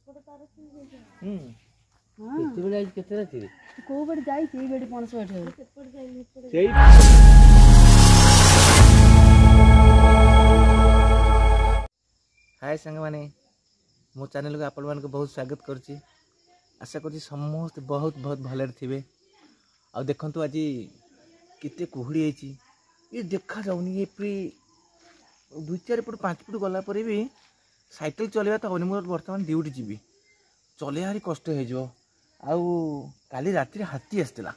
କେତେବେଳେ ଆଜି କେତେ ରାତିରେ କୋଉ ବେଡି ଯାଇଛି ଏଇ ବେଡି ପଣସ ଏଠି ସେଇ हाय सांग मैंने मो चैनल को आपण मान बहुत स्वागत करुच्ची। आशा करुच्ची समस्त बहुत बहुत भलरे थे। आ देखु आज केते कुहुड़ी ये देखा जाऊनी ये पूरी 2-4 फुट 5 फुट गला पर भी साइकेल चलेगा तो मोर बर्तमान ड्यूटी जीवी चले भारी कष्ट हो। काली राति हाथी आसला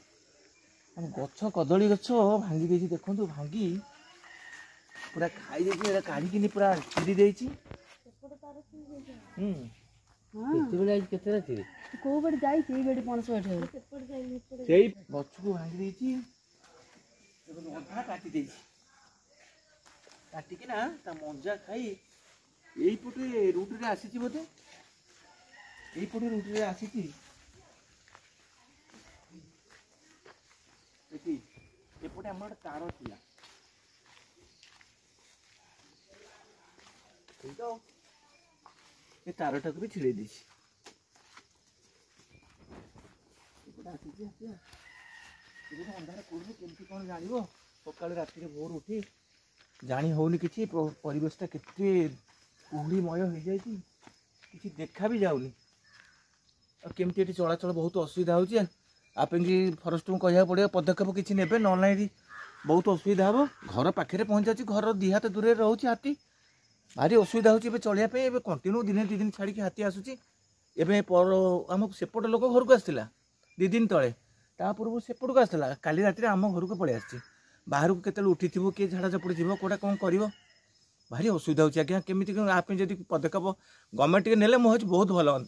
गछ कदली गछ भांगी देती देखु भांगी पूरा खाई देती काढ़ी पूरा चिरी देती। केतेबेले आज केते राति रे कोउ बेडि जाईची एई बेडि पणस एठी सेई गछ को भांगी देती अधा काटी देती काटी कि ना ता मंजा खाई एई पटे रूट रे आसीची बोते एई पटे रूट रे आसीची एटी एपटे हमर तार थिला तो ये तारटा को भी छिड़े दी अंधार कौन केमती कौन जान सका राति भोर उठी जानी होनी कि परिवेशटा केते कुहुड़ीमय हो जाए कि देखा भी जाऊनी और केमती ये चलाचल बहुत असुविधा हो फरेस्ट को कह पड़े पदक्षेप किसी ने ना बहुत असुविधा हम घर पाखे पहुँच जाए घर 2 हाथ दूर रोचे हाथी भारी असुविधा होची चलिया कंटिन्यू दिन 2 दिन छाड़ी हाथी आसूची आम सेपट लोक घर को आसला 2 दिन तले पूर्व सेपट को आसला काली राति आम घर को पलि आसी बाहर को केते उठी थी किए झाड़ा झपड़ी थी कौटा कौन कर भारी असुविधा होची आज्ञा केमी आप पदक्षेप गवर्नमेंट ने बहुत भल हाँ।